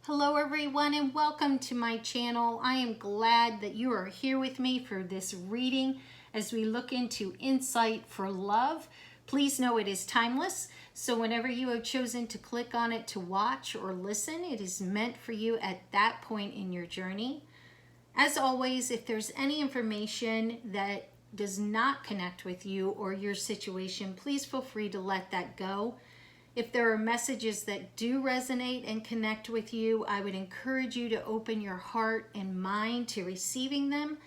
Hello everyone and welcome to my channel. I am glad that you are here with me for this reading as we look into insight for love. Please know it is timeless, so whenever you have chosen to click on it to watch or listen, it is meant for you at that point in your journey. As always, if there's any information that does not connect with you or your situation, please feel free to let that go. If there are messages that do resonate and connect with you, I would encourage you to open your heart and mind to receiving them,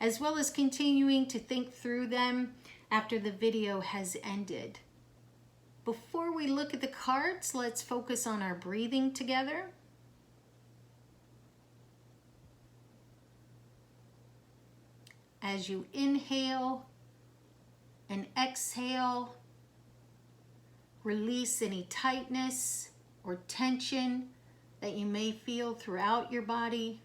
as well as continuing to think through them after the video has ended. Before we look at the cards, let's focus on our breathing together. As you inhale and exhale, release any tightness or tension that you may feel throughout your body.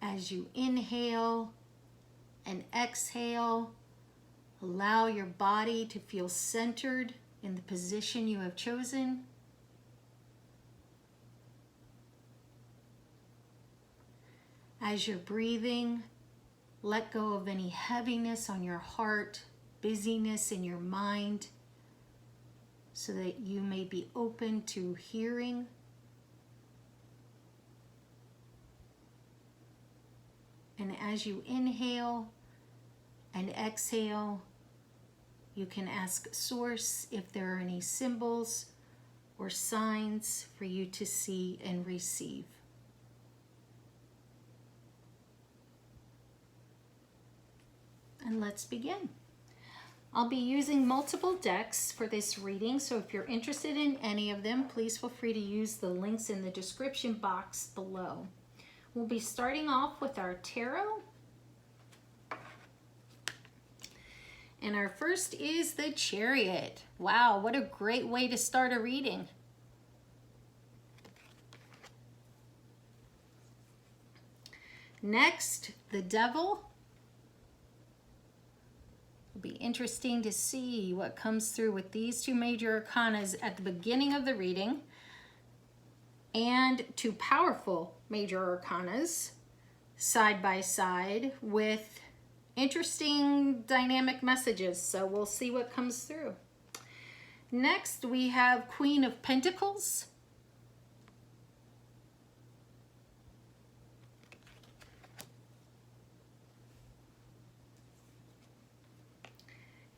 As you inhale and exhale, allow your body to feel centered in the position you have chosen. As you're breathing, let go of any heaviness on your heart, busyness in your mind, so that you may be open to hearing. And as you inhale and exhale, you can ask Source if there are any symbols or signs for you to see and receive. And let's begin. I'll be using multiple decks for this reading, so if you're interested in any of them, please feel free to use the links in the description box below. We'll be starting off with our tarot. And our first is the Chariot. Wow, what a great way to start a reading. Next, the Devil. Be interesting to see what comes through with these two major arcanas at the beginning of the reading, and two powerful major arcanas side by side with interesting dynamic messages. So we'll see what comes through. Next, we have Queen of Pentacles.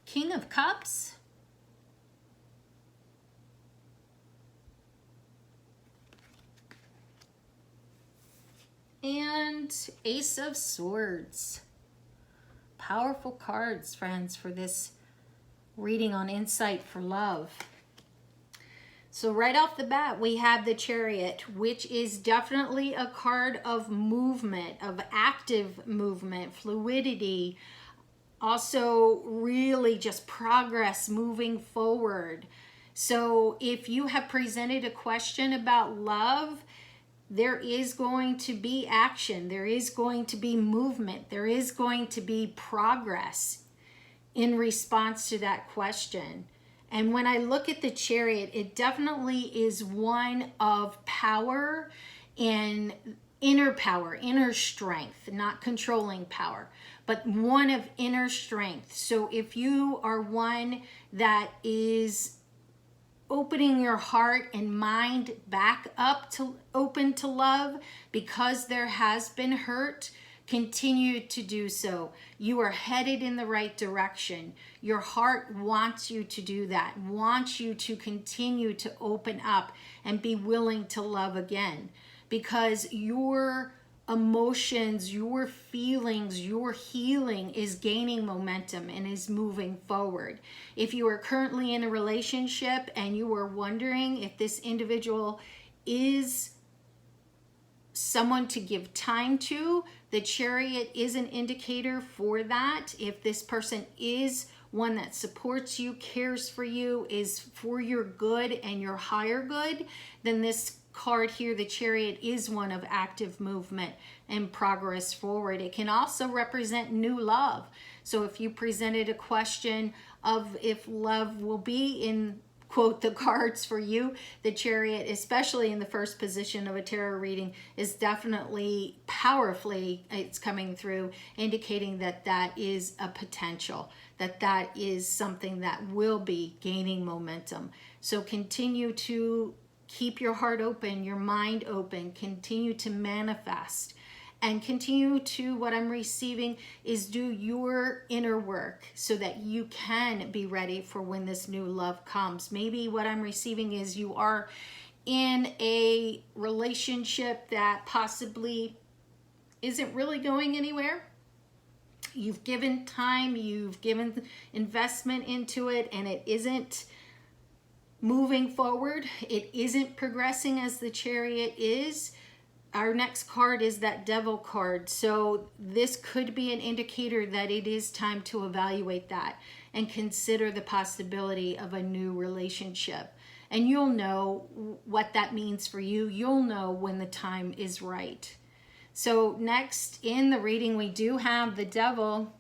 King of Cups. And Ace of Swords. Powerful cards, friends, for this reading on insight for love. So right off the bat, we have the Chariot, which is definitely a card of movement, of active movement, fluidity, also really just progress moving forward. So if you have presented a question about love, there is going to be action, there is going to be movement, there is going to be progress in response to that question. And when I look at the Chariot, it definitely is one of power and inner strength, not controlling power, but one of inner strength. So if you are one that is opening your heart and mind back up to open to love because there has been hurt, continue to do so. You are headed in the right direction. Your heart wants you to do that, wants you to continue to open up and be willing to love again, because your emotions, your feelings, your healing is gaining momentum and is moving forward. If you are currently in a relationship and you are wondering if this individual is someone to give time to, the Chariot is an indicator for that. If this person is one that supports you, cares for you, is for your good and your higher good, then this card here, the Chariot, is one of active movement and progress forward. It can also represent new love. So if you presented a question of if love will be in, quote, the cards for you, the Chariot, especially in the first position of a tarot reading, is definitely powerfully, it's coming through, indicating that that is a potential, that that is something that will be gaining momentum. So continue to keep your heart open, your mind open, continue to manifest, and continue to, what I'm receiving is, do your inner work so that you can be ready for when this new love comes. Maybe what I'm receiving is you are in a relationship that possibly isn't really going anywhere. You've given time, you've given investment into it, and it isn't moving forward. It isn't progressing as the Chariot is. Our next card is that Devil card. So this could be an indicator that it is time to evaluate that and consider the possibility of a new relationship. And you'll know what that means for you. You'll know when the time is right. So next in the reading, we do have the Devil.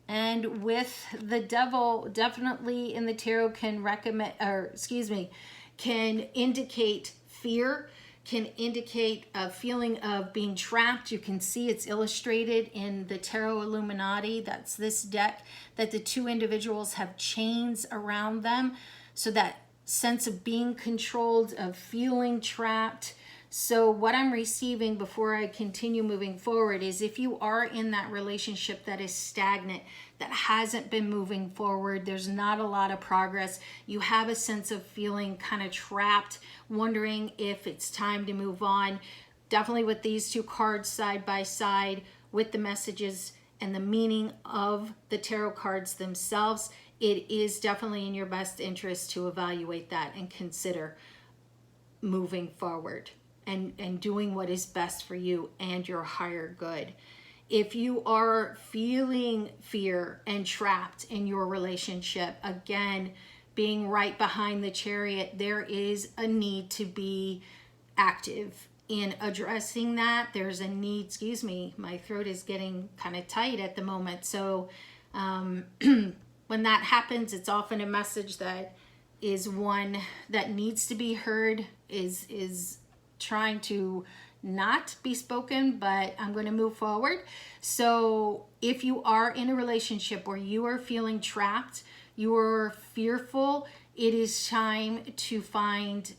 And with the Devil, definitely in the tarot can recommend, or excuse me, can indicate fear, can indicate a feeling of being trapped. You can see it's illustrated in the Tarot Illuminati. That's this deck, that the two individuals have chains around them. So that sense of being controlled, of feeling trapped. So what I'm receiving before I continue moving forward is, if you are in that relationship that is stagnant, that hasn't been moving forward, there's not a lot of progress, you have a sense of feeling kind of trapped, wondering if it's time to move on, definitely with these two cards side by side with the messages and the meaning of the tarot cards themselves, it is definitely in your best interest to evaluate that and consider moving forward and doing what is best for you and your higher good. If you are feeling fear and trapped in your relationship, again, being right behind the Chariot, there is a need to be active in addressing that. There's a need, excuse me, my throat is getting kind of tight at the moment. So when that happens, it's often a message that is one that needs to be heard, is trying to not be spoken, but I'm going to move forward. So if you are in a relationship where you are feeling trapped, you are fearful, it is time to find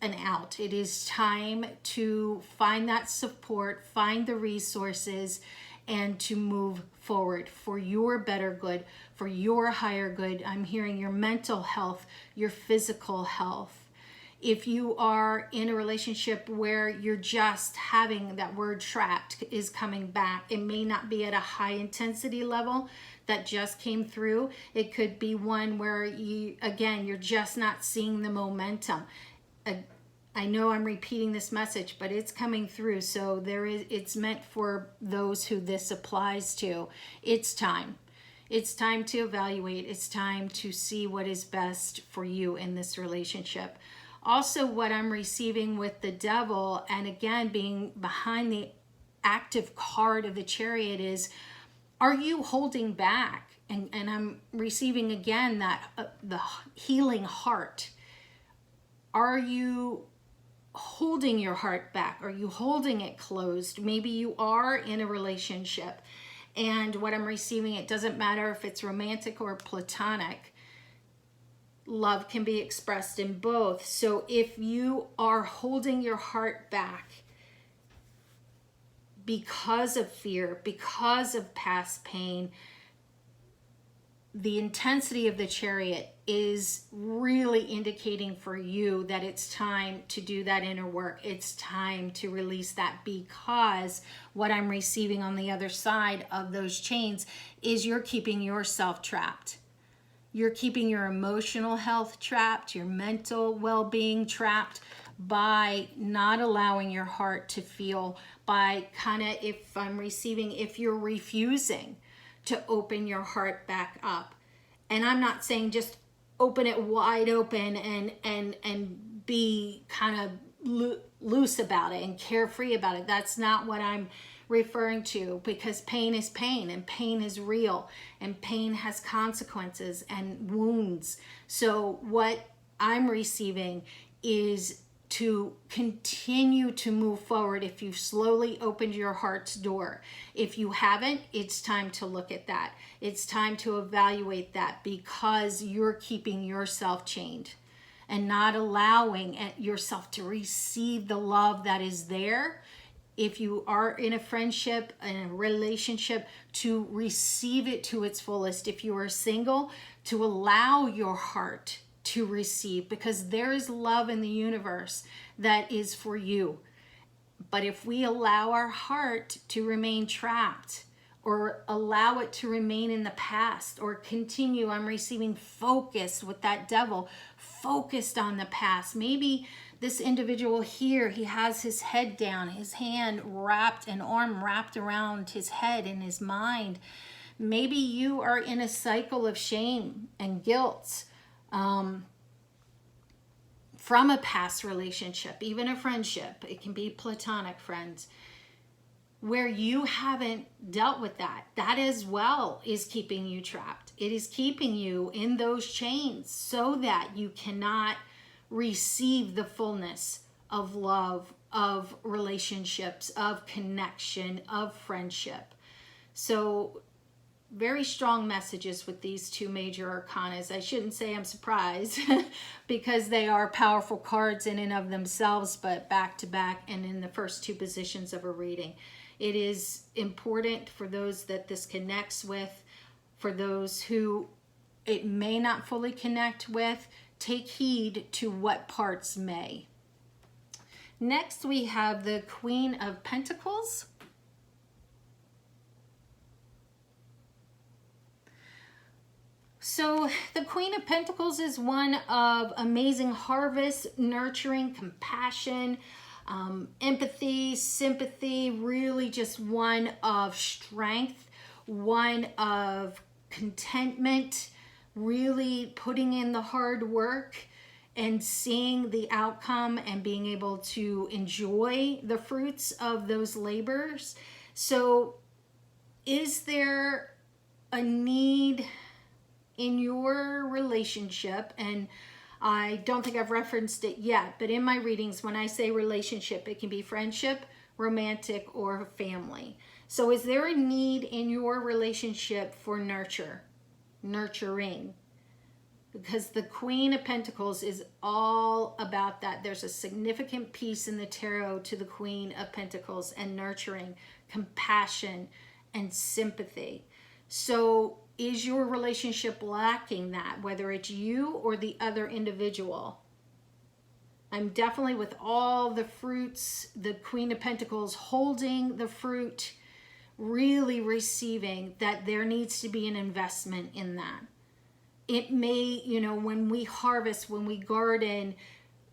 an out. It is time to find that support, find the resources, and to move forward for your better good, for your higher good. I'm hearing your mental health, your physical health. If you are in a relationship where you're just having that word trapped is coming back, it may not be at a high intensity level that just came through. It could be one where you, again, you're just not seeing the momentum. I know I'm repeating this message, but it's coming through. So it's meant for those who this applies to. It's time. It's time to evaluate. It's time to see what is best for you in this relationship. Also, what I'm receiving with the Devil, and again, being behind the active card of the Chariot, is, are you holding back? And I'm receiving again that the healing heart. Are you holding your heart back? Are you holding it closed? Maybe you are in a relationship, and what I'm receiving, it doesn't matter if it's romantic or platonic. Love can be expressed in both. So if you are holding your heart back because of fear, because of past pain, the intensity of the Chariot is really indicating for you that it's time to do that inner work. It's time to release that, because what I'm receiving on the other side of those chains is you're keeping yourself trapped. You're keeping your emotional health trapped, your mental well-being trapped, by not allowing your heart to feel, by kind of, if I'm receiving, if you're refusing to open your heart back up. And I'm not saying just open it wide open and be kind of loose about it and carefree about it. That's not what I'm referring to, because pain is pain, and pain is real, and pain has consequences and wounds. So what I'm receiving is to continue to move forward. If you've slowly opened your heart's door, if you haven't, it's time to look at that. It's time to evaluate that, because you're keeping yourself chained and not allowing yourself to receive the love that is there. If you are in a friendship, in a relationship, to receive it to its fullest. If you are single, to allow your heart to receive, because there is love in the universe that is for you. But if we allow our heart to remain trapped, or allow it to remain in the past, or continue, I'm receiving focused with that devil, focused on the past. Maybe this individual here, he has his head down, his hand wrapped, an arm wrapped around his head and his mind. Maybe you are in a cycle of shame and guilt from a past relationship, even a friendship. It can be platonic friends, where you haven't dealt with that. That as well is keeping you trapped. It is keeping you in those chains so that you cannot receive the fullness of love, of relationships, of connection, of friendship. So very strong messages with these two major arcanas. I shouldn't say I'm surprised because they are powerful cards in and of themselves, but back to back and in the first two positions of a reading. It is important for those that this connects with, for those who it may not fully connect with. Take heed to what parts may. Next, we have the Queen of Pentacles. So the Queen of Pentacles is one of amazing harvest, nurturing, compassion, empathy, sympathy, really just one of strength, one of contentment, really putting in the hard work and seeing the outcome and being able to enjoy the fruits of those labors. So is there a need in your relationship? And I don't think I've referenced it yet, but in my readings, when I say relationship, it can be friendship, romantic, or family. So is there a need in your relationship for nurturing? Because the Queen of Pentacles is all about that. There's a significant piece in the tarot to the Queen of Pentacles and nurturing, compassion, and sympathy. So is your relationship lacking that, whether it's you or the other individual? I'm definitely with all the fruits, the Queen of Pentacles holding the fruit, really receiving that there needs to be an investment in that. It may, when we harvest, when we garden,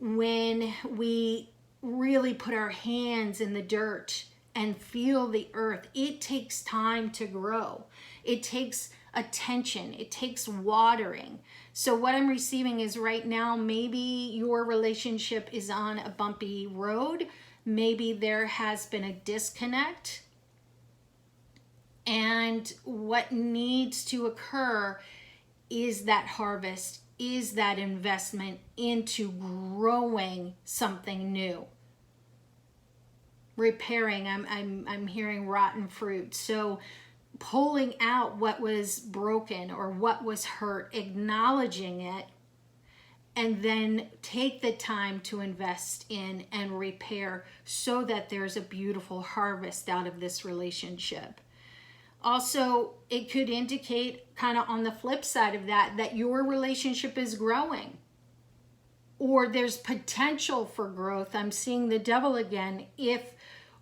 when we really put our hands in the dirt and feel the earth, it takes time to grow. It takes attention. It takes watering. So what I'm receiving is right now, maybe your relationship is on a bumpy road. Maybe there has been a disconnect. And what needs to occur is that harvest, is that investment into growing something new. Repairing, I'm hearing rotten fruit. So pulling out what was broken or what was hurt, acknowledging it, and then take the time to invest in and repair so that there's a beautiful harvest out of this relationship. Also, it could indicate, kind of on the flip side of that, that your relationship is growing or there's potential for growth. I'm seeing the devil again. If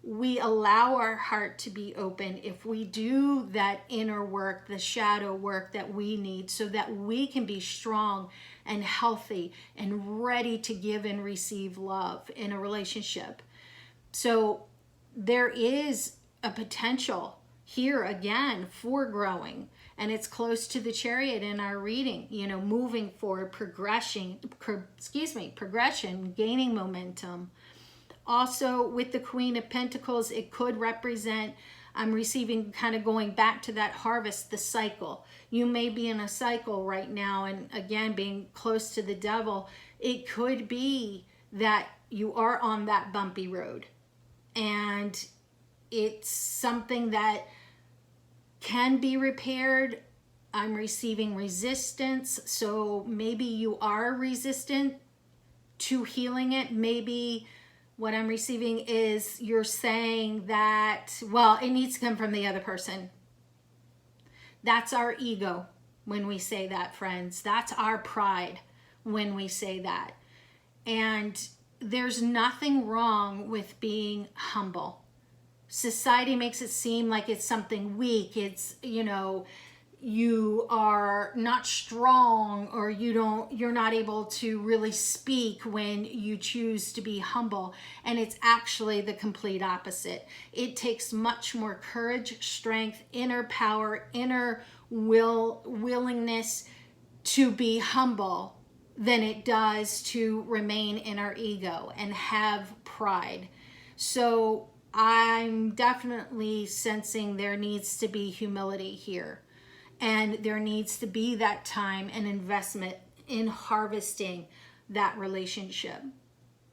we allow our heart to be open, if we do that inner work, the shadow work that we need so that we can be strong and healthy and ready to give and receive love in a relationship. So there is a potential here again for growing, and it's close to the Chariot in our reading, moving forward, progression, gaining momentum. Also with the Queen of Pentacles, it could represent, I'm receiving kind of going back to that harvest, the cycle. You may be in a cycle right now, and again, being close to the devil, it could be that you are on that bumpy road, and it's something that can be repaired. I'm receiving resistance, so maybe you are resistant to healing it. Maybe what I'm receiving is you're saying that, well, it needs to come from the other person. That's our ego when we say that, friends. That's our pride when we say that. And there's nothing wrong with being humble. Society makes it seem like it's something weak. It's, you know, you are not strong, or you're not able to really speak when you choose to be humble. And it's actually the complete opposite. It takes much more courage, strength, inner power, inner willingness to be humble than it does to remain in our ego and have pride. So I'm definitely sensing there needs to be humility here. And there needs to be that time and investment in harvesting that relationship.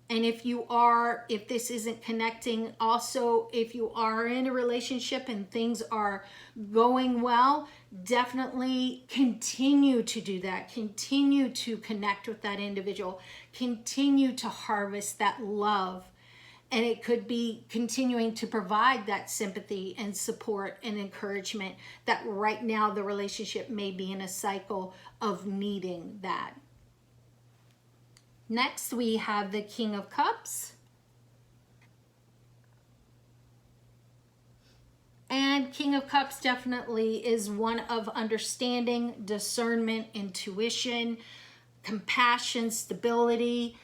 And if this isn't connecting, also, if you are in a relationship and things are going well, definitely continue to do that. Continue to connect with that individual. Continue to harvest that love. And it could be continuing to provide that sympathy and support and encouragement that right now the relationship may be in a cycle of needing that. Next, we have the King of Cups. And King of Cups definitely is one of understanding, discernment, intuition, compassion, stability,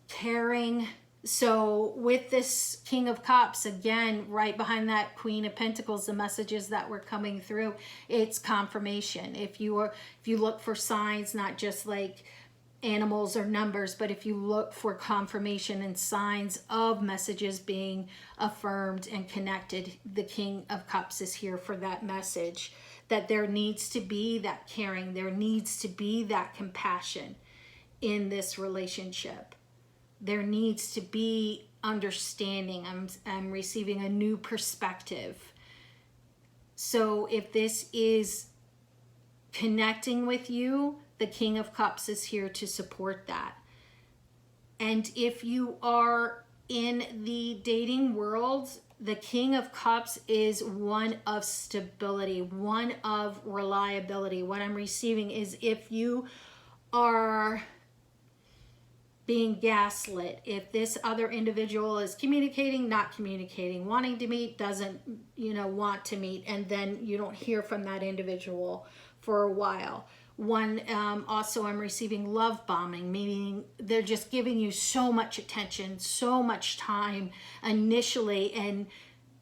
caring. So with this King of Cups, again, right behind that Queen of Pentacles, the messages that were coming through, it's confirmation. If you look for signs, not just like animals or numbers, but if you look for confirmation and signs of messages being affirmed and connected, the King of Cups is here for that message, that there needs to be that caring, there needs to be that compassion in this relationship. There needs to be understanding. I'm receiving a new perspective. So if this is connecting with you, the King of Cups is here to support that. And if you are in the dating world, the King of Cups is one of stability, one of reliability. What I'm receiving is if you are being gaslit, if this other individual is communicating, not communicating, wanting to meet, doesn't, want to meet, and then you don't hear from that individual for a while. Also, I'm receiving love bombing, meaning they're just giving you so much attention, so much time initially, and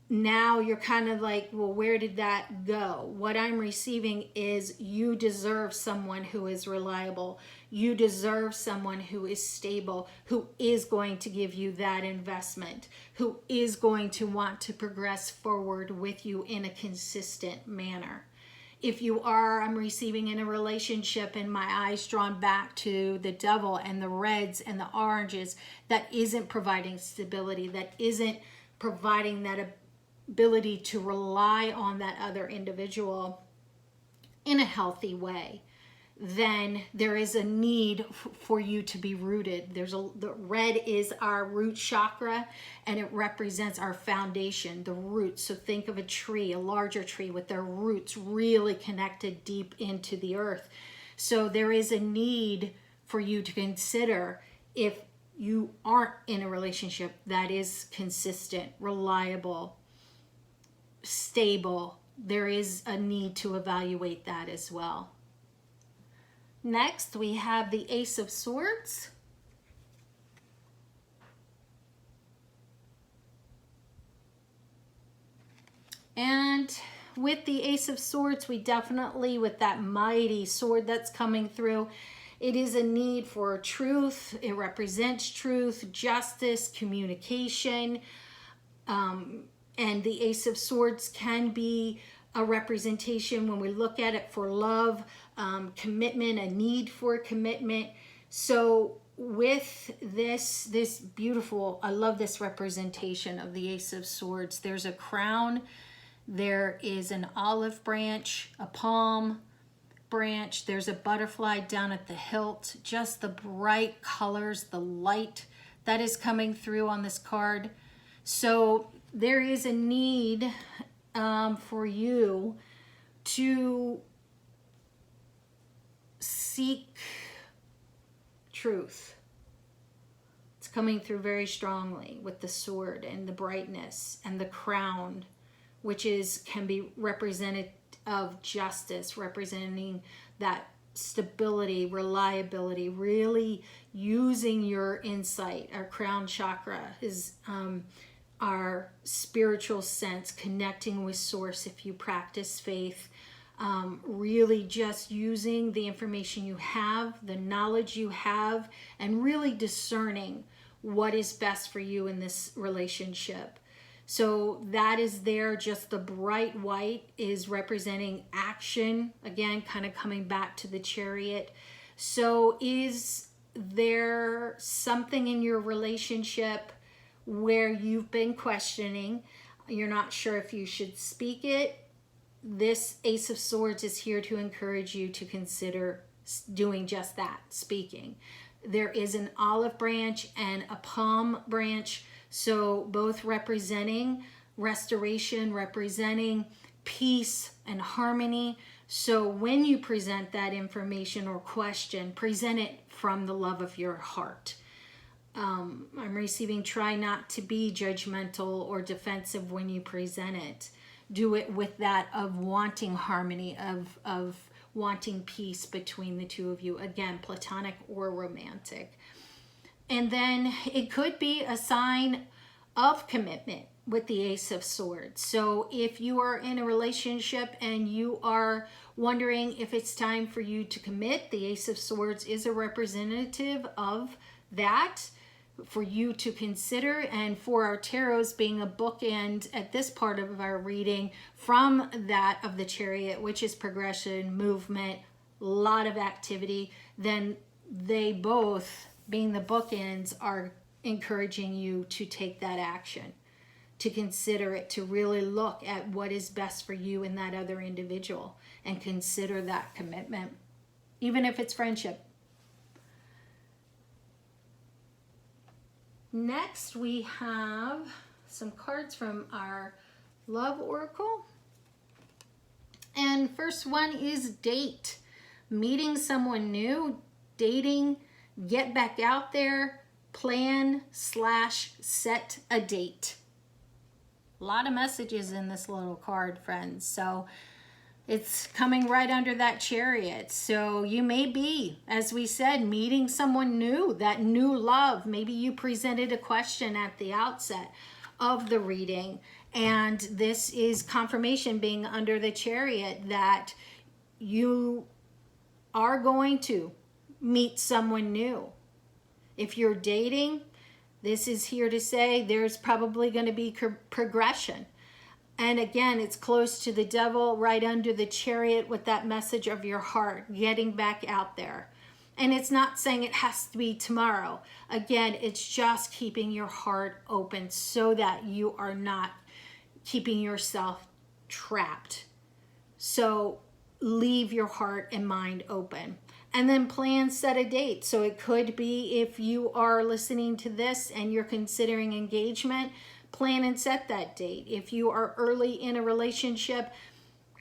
now you're kind of like, well, where did that go? What I'm receiving is you deserve someone who is reliable. You deserve someone who is stable, who is going to give you that investment, who is going to want to progress forward with you in a consistent manner. If you are, I'm receiving in a relationship and my eyes drawn back to the devil and the reds and the oranges, that isn't providing stability, that isn't providing that ability to rely on that other individual in a healthy way, then there is a need for you to be rooted. The red is our root chakra, and it represents our foundation, the roots. So think of a tree, a larger tree with their roots really connected deep into the earth. So there is a need for you to consider, if you aren't in a relationship that is consistent, reliable, stable, there is a need to evaluate that as well. Next, we have the Ace of Swords. And with the Ace of Swords, we definitely, with that mighty sword that's coming through, it is a need for truth. It represents truth, justice, communication. And the Ace of Swords can be a representation when we look at it for love, commitment, a need for commitment. So with this beautiful, I love this representation of the Ace of Swords. There's a crown, there is an olive branch, a palm branch, there's a butterfly down at the hilt, just the bright colors, the light that is coming through on this card. So there is a need for you to seek truth. It's coming through very strongly with the sword and the brightness and the crown, which can be representative of justice, representing that stability, reliability, really using your insight. Our crown chakra is our spiritual sense, connecting with source if you practice faith. Really just using the information you have, the knowledge you have, and really discerning what is best for you in this relationship. So that is there. Just the bright white is representing action. Again, kind of coming back to the Chariot. So is there something in your relationship where you've been questioning? You're not sure if you should speak it. This Ace of Swords is here to encourage you to consider doing just that, speaking. There is an olive branch and a palm branch, so both representing restoration, representing peace and harmony. So when you present that information or question, present it from the love of your heart. I'm receiving, try not to be judgmental or defensive when you present it. Do it with that of wanting harmony, of wanting peace between the two of you. Again, platonic or romantic. And then it could be a sign of commitment with the Ace of Swords. So if you are in a relationship and you are wondering if it's time for you to commit, the Ace of Swords is a representative of that for you to consider. And for our tarots being a bookend at this part of our reading from that of the Chariot, which is progression, movement, a lot of activity, then they both, being the bookends, are encouraging you to take that action, to consider it, to really look at what is best for you and that other individual and consider that commitment, even if it's friendship. Next, we have some cards from our Love Oracle. And first one is date. Meeting someone new, dating, get back out there, plan / set a date. A lot of messages in this little card, friends. So it's coming right under that Chariot. So you may be, as we said, meeting someone new, that new love. Maybe you presented a question at the outset of the reading, and this is confirmation being under the Chariot that you are going to meet someone new. If you're dating, this is here to say there's probably going to be progression. And again, it's close to the Devil, right under the Chariot with that message of your heart, getting back out there. And it's not saying it has to be tomorrow. Again, it's just keeping your heart open so that you are not keeping yourself trapped. So leave your heart and mind open. And then plan, set a date. So it could be, if you are listening to this and you're considering engagement, plan and set that date. If you are early in a relationship,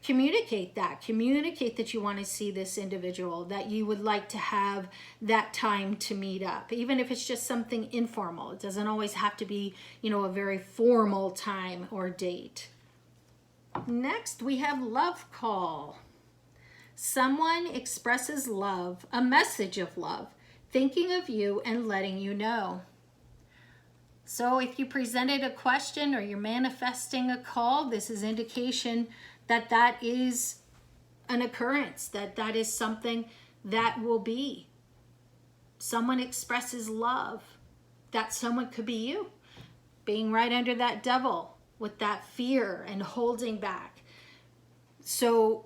communicate that. Communicate that you want to see this individual, that you would like to have that time to meet up. Even if it's just something informal. It doesn't always have to be, a very formal time or date. Next, we have love call. Someone expresses love, a message of love, thinking of you and letting you know. So if you presented a question or you're manifesting a call, this is indication that that is an occurrence, that that is something that will be. someone expresses love, that someone could be you, being right under that devil with that fear and holding back. So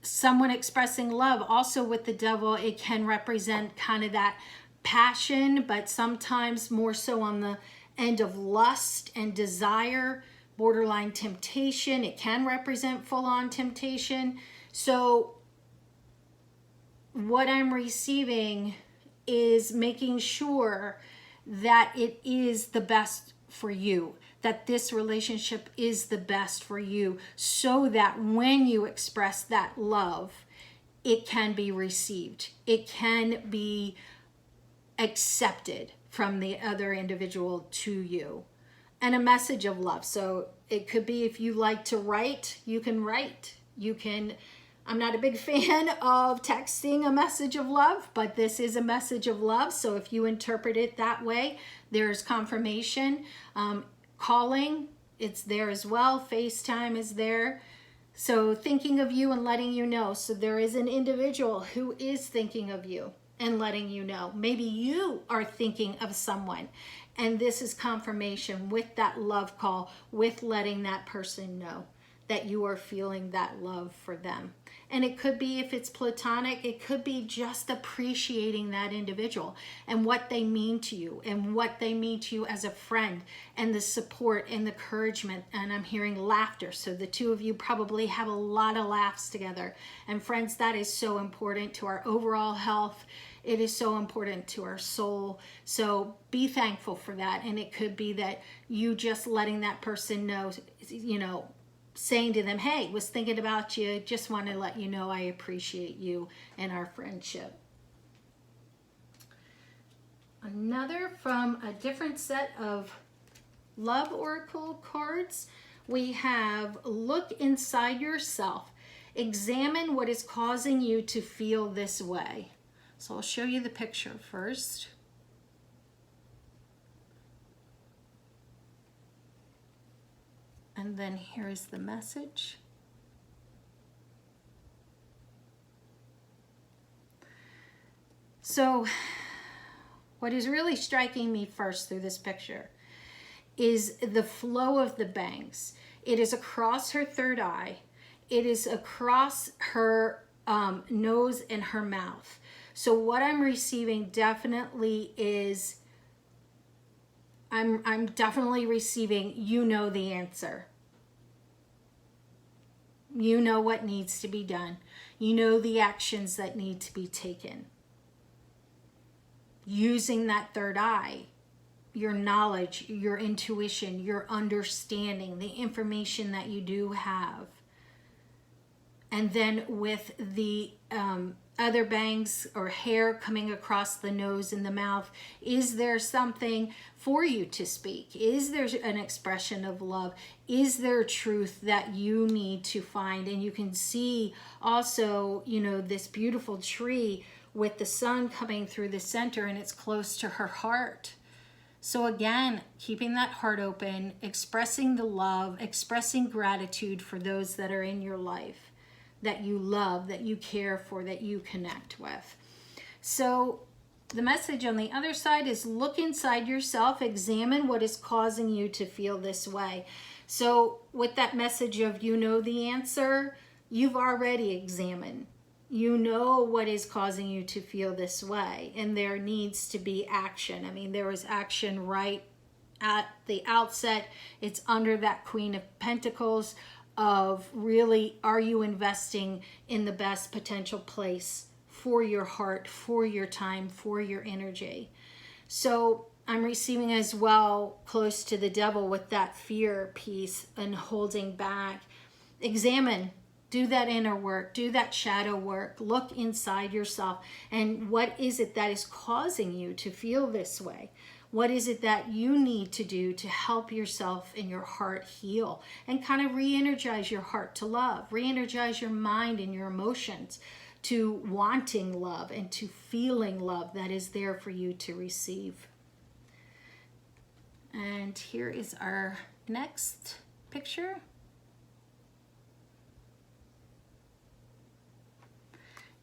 someone expressing love, also with the devil, it can represent kind of that passion, but sometimes more so on the end of lust and desire, borderline temptation. It can represent full-on temptation. So what I'm receiving is making sure that it is the best for you, that this relationship is the best for you, so that when you express that love, it can be received. It can be accepted from the other individual to you. And a message of love. So it could be, if you like to write, you can write. You can, I'm not a big fan of texting a message of love, but this is a message of love. So if you interpret it that way, there's confirmation. Calling, it's there as well. FaceTime is there. So thinking of you and letting you know. So there is an individual who is thinking of you and letting you know. Maybe you are thinking of someone, and this is confirmation with that love call, with letting that person know that you are feeling that love for them. And it could be, if it's platonic, it could be just appreciating that individual and what they mean to you, and what they mean to you as a friend, and the support and the encouragement. And I'm hearing laughter. So the two of you probably have a lot of laughs together. And friends, that is so important to our overall health. It is so important to our soul. So be thankful for that. And it could be that you just letting that person know, saying to them, hey, was thinking about you, just want to let you know I appreciate you and our friendship. Another from a different set of love oracle cards, we have look inside yourself. Examine what is causing you to feel this way. So I'll show you the picture first. And then here's the message. So what is really striking me first through this picture is the flow of the bangs. It is across her third eye. It is across her nose and her mouth. So what I'm receiving definitely is, I'm definitely receiving, you know the answer. You know what needs to be done. You know the actions that need to be taken. Using that third eye, your knowledge, your intuition, your understanding, the information that you do have. And then with the other bangs or hair coming across the nose and the mouth, is there something for you to speak? Is there an expression of love? Is there truth that you need to find? And you can see also, this beautiful tree with the sun coming through the center, and it's close to her heart. So again, keeping that heart open, expressing the love, expressing gratitude for those that are in your life, that you love, that you care for, that you connect with. So the message on the other side is look inside yourself, examine what is causing you to feel this way. So with that message of you know the answer, you've already examined. You know what is causing you to feel this way, and there needs to be action. I mean, there was action right at the outset. It's under that Queen of Pentacles of really, are you investing in the best potential place for your heart, for your time, for your energy? So I'm receiving as well close to the devil with that fear piece and holding back. Examine. Do that inner work, do that shadow work, look inside yourself, and what is it that is causing you to feel this way? What is it that you need to do to help yourself and your heart heal and kind of re-energize your heart to love, re-energize your mind and your emotions to wanting love and to feeling love that is there for you to receive. And here is our next picture.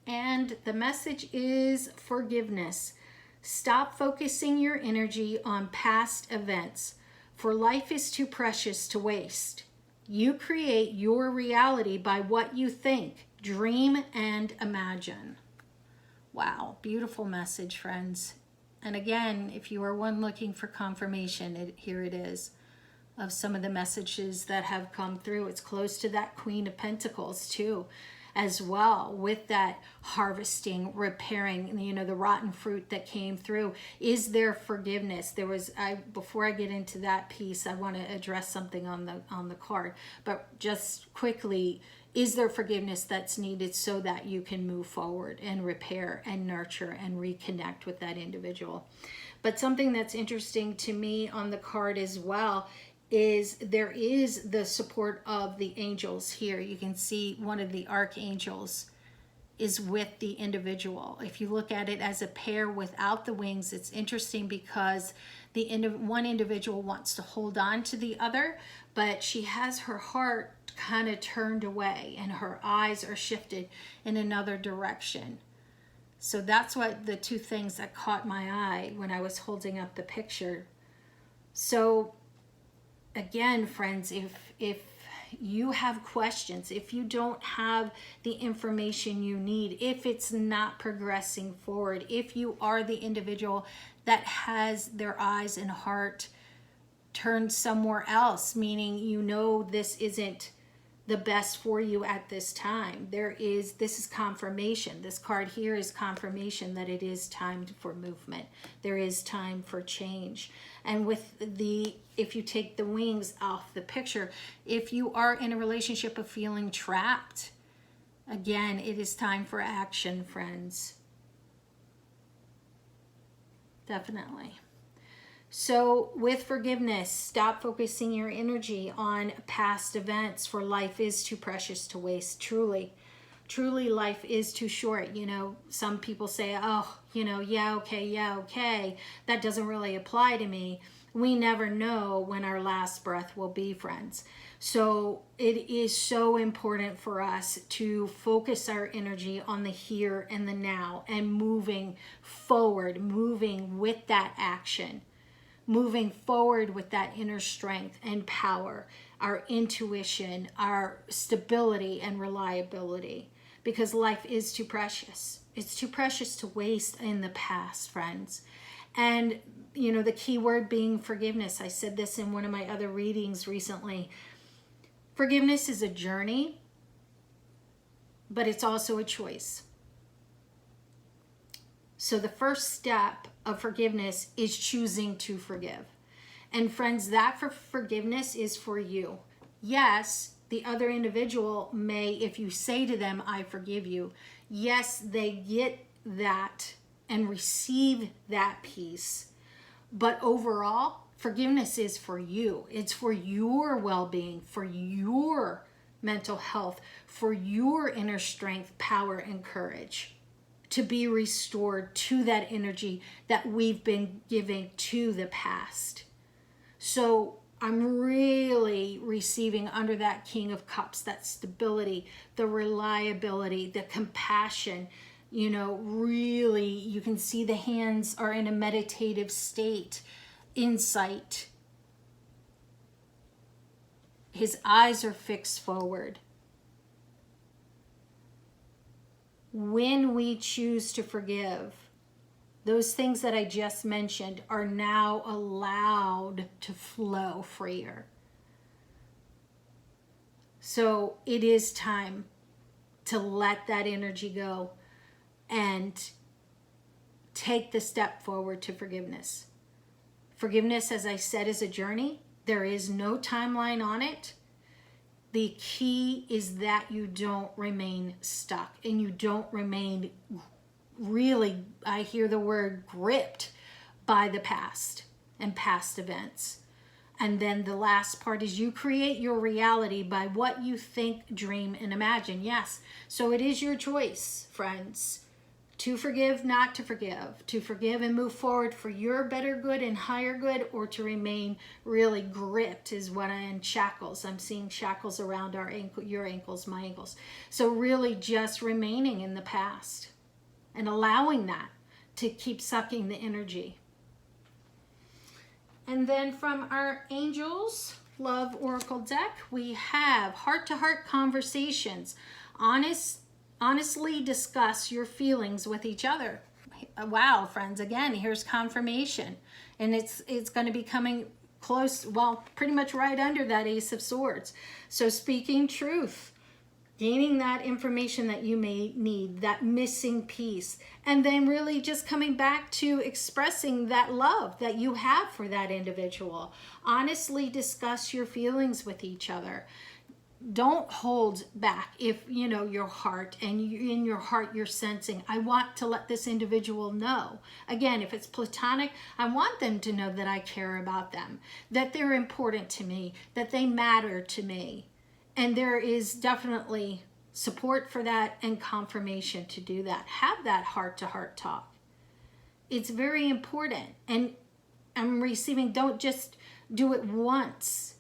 And the message is forgiveness. Stop focusing your energy on past events, for life is too precious to waste. You create your reality by what you think, dream, and imagine. Wow, beautiful message, friends. And again, if you are one looking for confirmation, here it is, of some of the messages that have come through. It's close to that Queen of Pentacles too, as well, with that harvesting, repairing, you know, the rotten fruit that came through. Is there forgiveness? There was, before I get into that piece, I want to address something on the card, but just quickly, is there forgiveness that's needed so that you can move forward and repair and nurture and reconnect with that individual? But something that's interesting to me on the card as well is there is the support of the angels here. You can see one of the archangels is with the individual. If you look at it as a pair without the wings, it's interesting because one individual wants to hold on to the other, but she has her heart kind of turned away and her eyes are shifted in another direction. So that's what the two things that caught my eye when I was holding up the picture. So again, friends, if you have questions, if you don't have the information you need, if it's not progressing forward, if you are the individual that has their eyes and heart turned somewhere else, meaning you know this isn't the best for you at this time, this is confirmation. This card here is confirmation that it is time for movement. There is time for change. And if you take the wings off the picture, if you are in a relationship of feeling trapped, again, it is time for action, friends. Definitely. So with forgiveness, stop focusing your energy on past events, for life is too precious to waste. Truly, life is too short. You know, some people say, oh, you know, yeah, okay. That doesn't really apply to me. We never know when our last breath will be, friends. So it is so important for us to focus our energy on the here and the now and moving forward, moving with that action. Moving forward with that inner strength and power, our intuition, our stability and reliability, because life is too precious. It's too precious to waste in the past, friends. And, you know, the key word being forgiveness. I said this in one of my other readings recently. Forgiveness is a journey, but it's also a choice. So the first step of forgiveness is choosing to forgive. And friends, that for forgiveness is for you. Yes, the other individual may, if you say to them, I forgive you, yes, they get that and receive that peace. But overall, forgiveness is for you. It's for your well-being, for your mental health, for your inner strength, power, and courage, to be restored to that energy that we've been giving to the past. So I'm really receiving under that King of Cups, that stability, the reliability, the compassion. You know, really, you can see the hands are in a meditative state, insight. His eyes are fixed forward. When we choose to forgive, those things that I just mentioned are now allowed to flow freer. So it is time to let that energy go and take the step forward to forgiveness. Forgiveness, as I said, is a journey. There is no timeline on it. The key is that you don't remain stuck and you don't remain really, I hear the word, gripped by the past and past events. And then the last part is you create your reality by what you think, dream, and imagine. Yes, so it is your choice, friends, To forgive, not to forgive. To forgive and move forward for your better good and higher good, or to remain really gripped is what in shackles. I'm seeing shackles around our ankle, your ankles, my ankles. So really just remaining in the past and allowing that to keep sucking the energy. And then from our Angels Love Oracle deck, we have heart-to-heart conversations. Honestly discuss your feelings with each other. Wow, friends, again, here's confirmation. And it's going to be coming close, well, pretty much right under that Ace of Swords. So speaking truth, gaining that information that you may need, that missing piece, and then really just coming back to expressing that love that you have for that individual. Honestly discuss your feelings with each other. Don't hold back if you know your heart, and in your heart you're sensing, I want to let this individual know. Again, if it's platonic, I want them to know that I care about them, that they're important to me, that they matter to me. And there is definitely support for that and confirmation to do that. Have that heart-to-heart talk. It's very important. And I'm receiving, don't just do it once.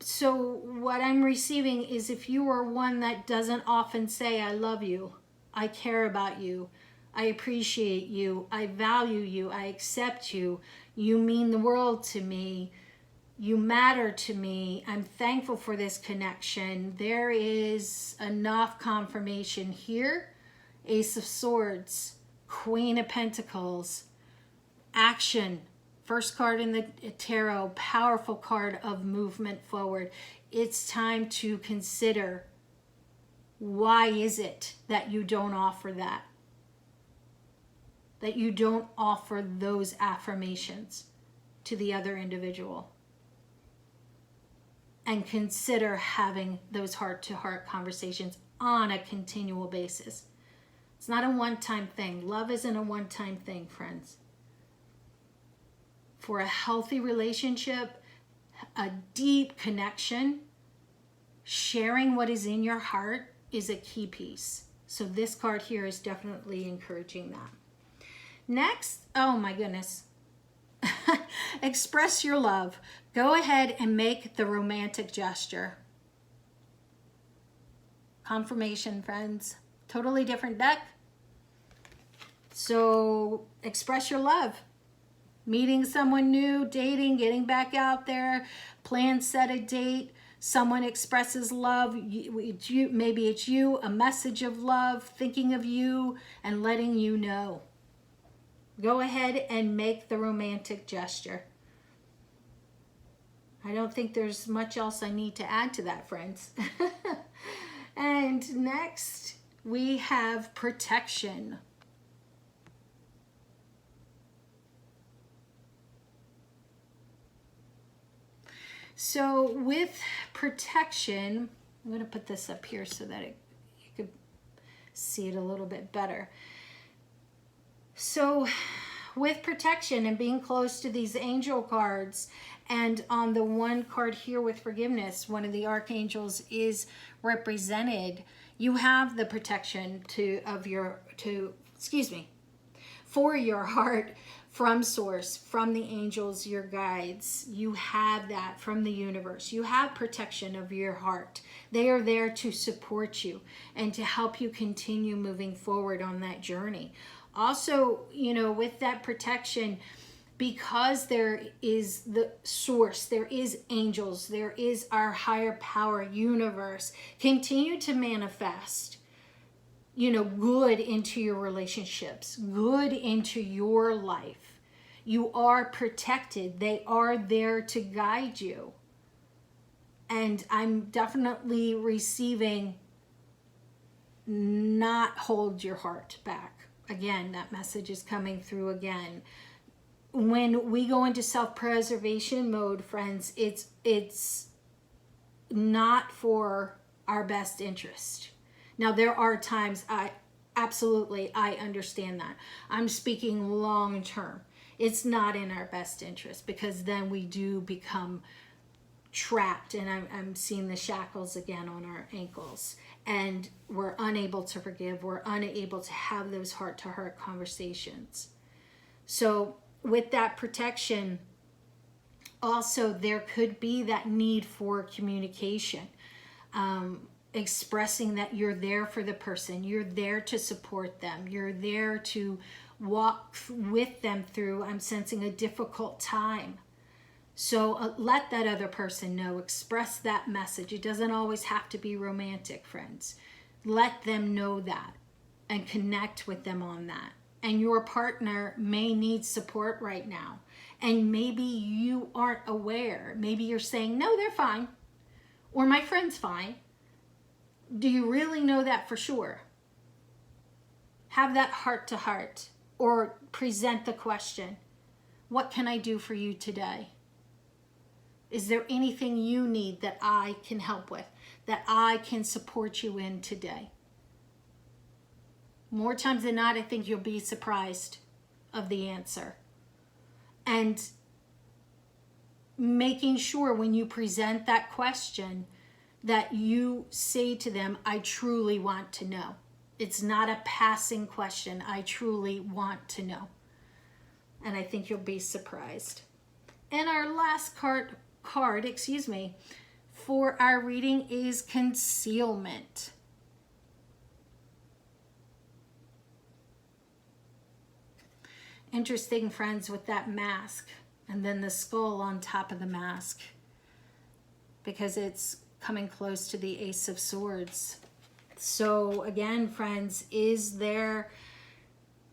So what I'm receiving is, if you are one that doesn't often say, I love you, I care about you, I appreciate you, I value you, I accept you, you mean the world to me, you matter to me, I'm thankful for this connection, there is enough confirmation here. Ace of Swords, Queen of Pentacles, action. First card in the tarot, powerful card of movement forward. It's time to consider, why is it that you don't offer that? That you don't offer those affirmations to the other individual? And consider having those heart-to-heart conversations on a continual basis. It's not a one-time thing. Love isn't a one-time thing, friends. For a healthy relationship, a deep connection, sharing what is in your heart is a key piece. So this card here is definitely encouraging that. Next, oh my goodness. Express your love. Go ahead and make the romantic gesture. Confirmation, friends. Totally different deck. So express your love. Meeting someone new, dating, getting back out there, plan, set a date, someone expresses love, maybe it's you, a message of love, thinking of you and letting you know. Go ahead and make the romantic gesture. I don't think there's much else I need to add to that, friends. And next, we have protection. So with protection, I'm going to put this up here so that you could see it a little bit better. So with protection and being close to these angel cards, and on the one card here with forgiveness, one of the archangels is represented. You have the protection for your heart from source, from the angels, your guides. You have that from the universe. You have protection of your heart. They are there to support you and to help you continue moving forward on that journey. Also, you know, with that protection, because there is the source, there is angels, there is our higher power universe, continue to manifest, you know, good into your relationships, good into your life. You are protected. They are there to guide you. And I'm definitely receiving, not hold your heart back. Again, that message is coming through again. When we go into self-preservation mode, friends, it's not for our best interest. Now, there are times I understand that. I'm speaking long term. It's not in our best interest, because then we do become trapped, and I'm seeing the shackles again on our ankles, and we're unable to forgive, we're unable to have those heart-to-heart conversations. So with that protection, also there could be that need for communication, expressing that you're there for the person, you're there to support them, you're there to walk with them through, I'm sensing, a difficult time. So let that other person know, express that message. It doesn't always have to be romantic, friends. Let them know that and connect with them on that. And your partner may need support right now. And maybe you aren't aware. Maybe you're saying, no, they're fine. Or my friend's fine. Do you really know that for sure? Have that heart to heart, or present the question, what can I do for you today? Is there anything you need that I can help with, that I can support you in today? More times than not, I think you'll be surprised of the answer. And making sure when you present that question that you say to them, I truly want to know. It's not a passing question. I truly want to know. And I think you'll be surprised. And our last card, for our reading is concealment. Interesting, friends, with that mask and then the skull on top of the mask, because it's coming close to the Ace of Swords. So again, friends, is there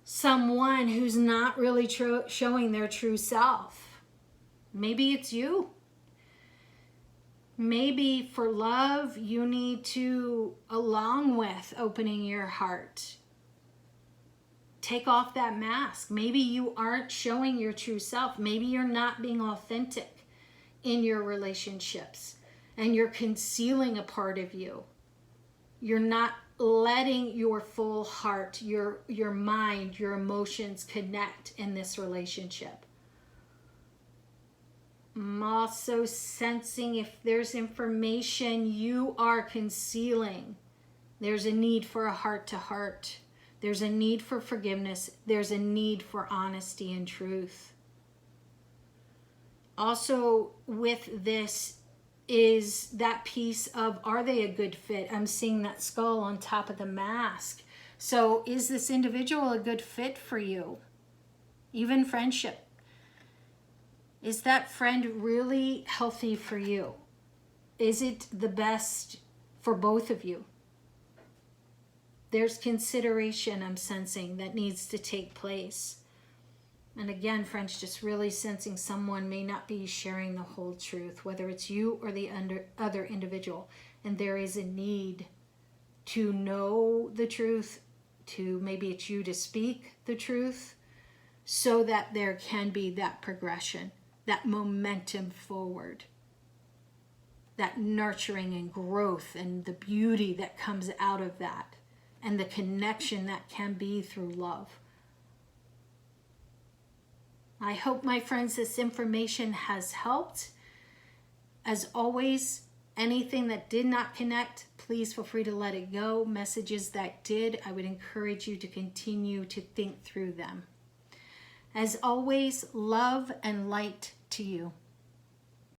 someone who's not really showing their true self? Maybe it's you. Maybe for love, you need to, along with opening your heart, take off that mask. Maybe you aren't showing your true self. Maybe you're not being authentic in your relationships, and you're concealing a part of you. You're not letting your full heart, your mind, your emotions connect in this relationship. I'm also sensing if there's information you are concealing, there's a need for a heart-to-heart. There's a need for forgiveness. There's a need for honesty and truth. Also with this is that piece of, are they a good fit? I'm seeing that skull on top of the mask. So is this individual a good fit for you? Even friendship. Is that friend really healthy for you? Is it the best for both of you? There's consideration I'm sensing that needs to take place. And again, friends, just really sensing someone may not be sharing the whole truth, whether it's you or the other individual. And there is a need to know the truth, to maybe it's you to speak the truth, so that there can be that progression, that momentum forward, that nurturing and growth and the beauty that comes out of that, and the connection that can be through love. I hope, my friends, this information has helped. As always, anything that did not connect, please feel free to let it go. Messages that did, I would encourage you to continue to think through them. As always, love and light to you.